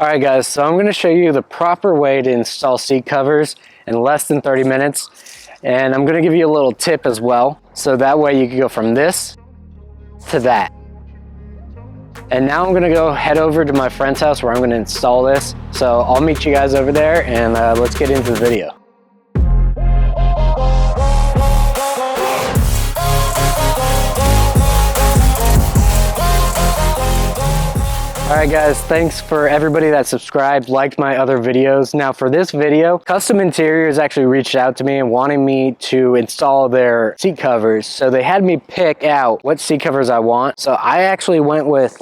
Alright guys, so I'm going to show you the proper way to install seat covers in less than 30 minutes. And I'm going to give you a little tip as well. So that way you can go from this to that. And now I'm going to go head over to my friend's house where I'm going to install this. So I'll meet you guys over there and let's get into the video. Alright guys, thanks for everybody that subscribed, liked my other videos. Now for this video, Kustom Interiors actually reached out to me and wanted me to install their seat covers. So they had me pick out what seat covers I want. So I actually went with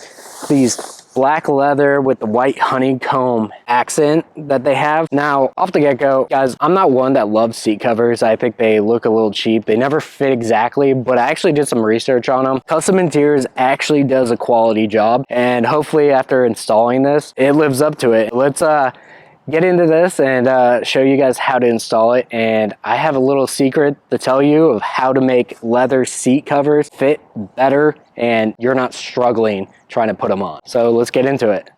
these black leather with the white honeycomb accent that they have. Now, off the get-go, guys, I'm not one that loves seat covers. I think they look a little cheap. They never fit exactly, but I actually did some research on them. Kustom Interiors actually does a quality job, and hopefully after installing this, it lives up to it. Let's get into this and show you guys how to install it. And I have a little secret to tell you of how to make leather seat covers fit better and you're not struggling trying to put them on. So let's get into it.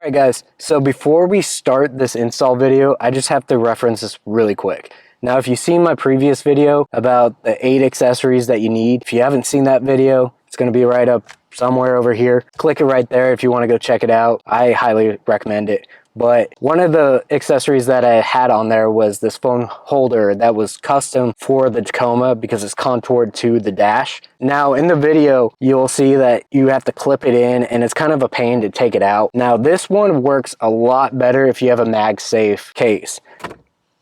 Alright guys, so before we start this install video, I just have to reference this really quick. Now if you've seen my previous video about the 8 accessories that you need, if you haven't seen that video, it's going to be right up somewhere over here. Click it right there if you want to go check it out. I highly recommend it. But one of the accessories that I had on there was this phone holder that was custom for the Tacoma because it's contoured to the dash. Now in the video, you'll see that you have to clip it in and it's kind of a pain to take it out. Now this one works a lot better if you have a Magsafe case.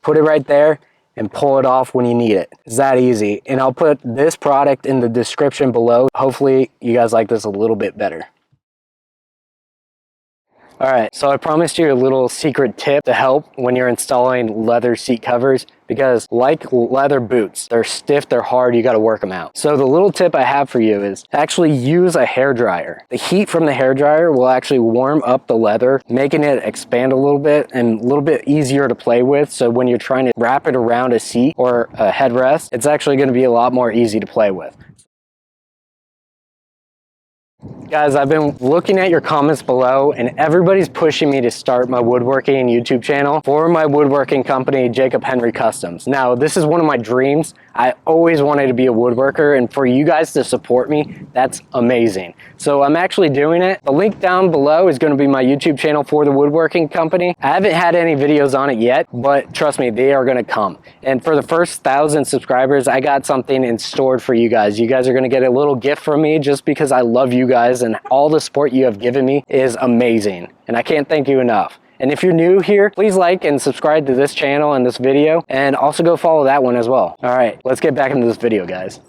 Put it right there and pull it off when you need it. It's that easy. And I'll put this product in the description below. Hopefully you guys like this a little bit better. Alright, so I promised you a little secret tip to help when you're installing leather seat covers, because like leather boots, they're stiff, they're hard, you gotta work them out. So the little tip I have for you is actually use a hairdryer. The heat from the hairdryer will actually warm up the leather, making it expand a little bit and a little bit easier to play with. So when you're trying to wrap it around a seat or a headrest, it's actually gonna be a lot more easy to play with. Guys, I've been looking at your comments below and everybody's pushing me to start my woodworking YouTube channel for my woodworking company, Jacob Henry Customs. Now, this is one of my dreams. I always wanted to be a woodworker, and for you guys to support me, that's amazing. So I'm actually doing it. The link down below is going to be my YouTube channel for the woodworking company. I haven't had any videos on it yet, but trust me, they are going to come. And for the first 1,000 subscribers, I got something in store for you guys. You guys are going to get a little gift from me just because I love you guys and all the support you have given me is amazing. And I can't thank you enough. And if you're new here, please like and subscribe to this channel and this video, and also go follow that one as well. All right, let's get back into this video, guys.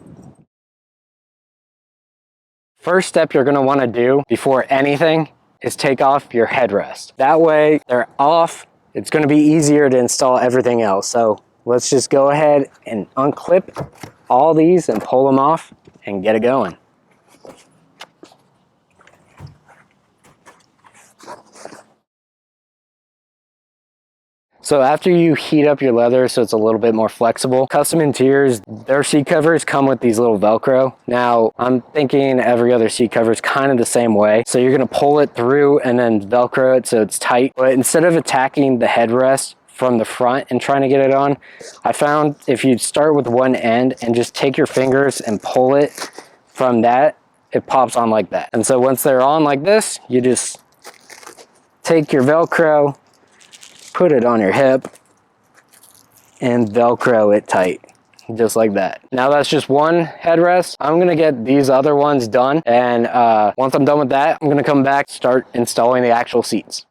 First step you're gonna wanna do before anything is take off your headrest. That way they're off, it's gonna be easier to install everything else. So let's just go ahead and unclip all these and pull them off and get it going. So after you heat up your leather so it's a little bit more flexible, Kustom Interiors, their seat covers come with these little Velcro. Now, I'm thinking every other seat cover is kind of the same way. So you're gonna pull it through and then Velcro it so it's tight. But instead of attacking the headrest from the front and trying to get it on, I found if you start with one end and just take your fingers and pull it from that, it pops on like that. And so once they're on like this, you just take your Velcro, put it on your hip and Velcro it tight, just like that. Now that's just one headrest. I'm gonna get these other ones done, and once I'm done with that, I'm gonna come back, start installing the actual seats.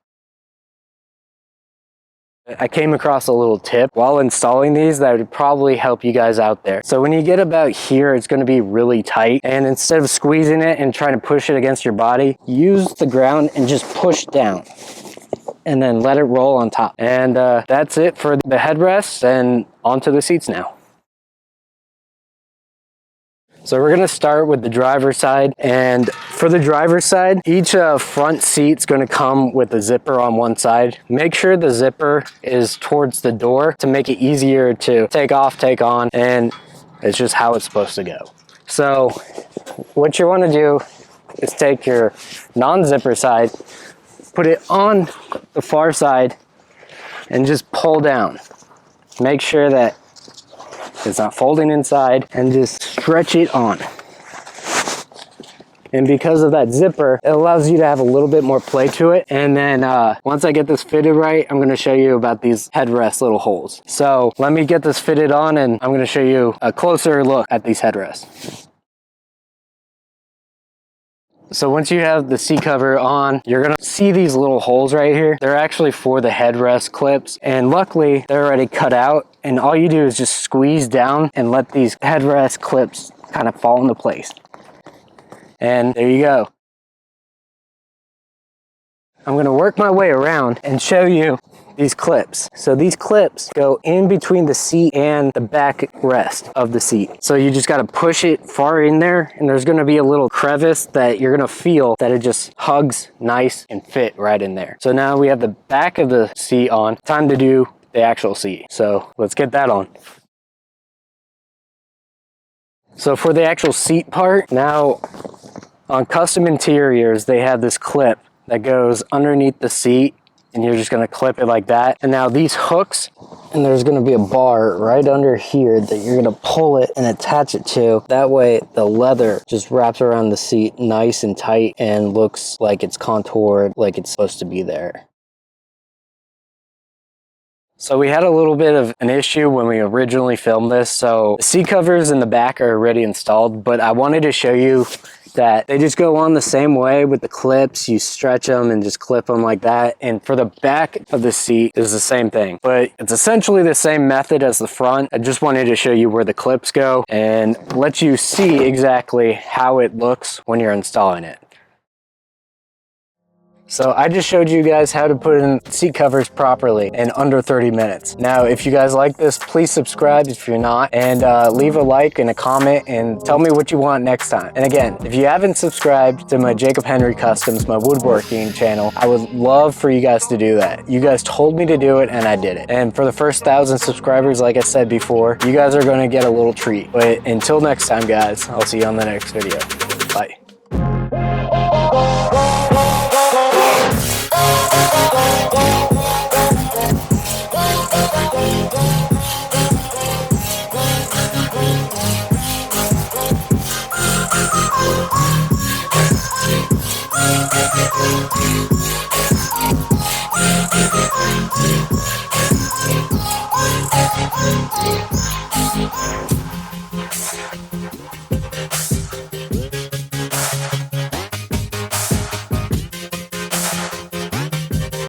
I came across a little tip while installing these that would probably help you guys out there. So when you get about here, it's going to be really tight, and instead of squeezing it and trying to push it against your body, use the ground and just push down and then let it roll on top. And that's it for the headrests, and onto the seats now. So we're gonna start with the driver's side, and for the driver's side, each front seat's gonna come with a zipper on one side. Make sure the zipper is towards the door to make it easier to take off, take on, and it's just how it's supposed to go. So what you wanna do is take your non-zipper side, put it on the far side, and just pull down. Make sure that it's not folding inside, and just stretch it on. And because of that zipper, it allows you to have a little bit more play to it. And then once I get this fitted right, I'm gonna show you about these headrest little holes. So let me get this fitted on and I'm gonna show you a closer look at these headrests. So once you have the seat cover on, you're gonna see these little holes right here. They're actually for the headrest clips, and luckily they're already cut out, and all you do is just squeeze down and let these headrest clips kind of fall into place. And there you go. I'm gonna work my way around and show you these clips. So these clips go in between the seat and the back rest of the seat. So you just gotta push it far in there, and there's gonna be a little crevice that you're gonna feel that it just hugs nice and fit right in there. So now we have the back of the seat on. Time to do the actual seat. So let's get that on. So for the actual seat part, now on Kustom interiors, they have this clip that goes underneath the seat, and you're just gonna clip it like that. And now these hooks, and there's gonna be a bar right under here that you're gonna pull it and attach it to. That way the leather just wraps around the seat nice and tight and looks like it's contoured, like it's supposed to be there. So we had a little bit of an issue when we originally filmed this. So the seat covers in the back are already installed, but I wanted to show you that they just go on the same way with the clips. You stretch them and just clip them like that. And for the back of the seat is the same thing, but it's essentially the same method as the front. I just wanted to show you where the clips go and let you see exactly how it looks when you're installing it. So I just showed you guys how to put in seat covers properly in under 30 minutes. Now, if you guys like this, please subscribe if you're not, and leave a like and a comment and tell me what you want next time. And again, if you haven't subscribed to my Jacob Henry Customs, my woodworking channel, I would love for you guys to do that. You guys told me to do it and I did it. And for the first 1,000 subscribers, like I said before, you guys are gonna get a little treat. But until next time, guys, I'll see you on the next video. Bye.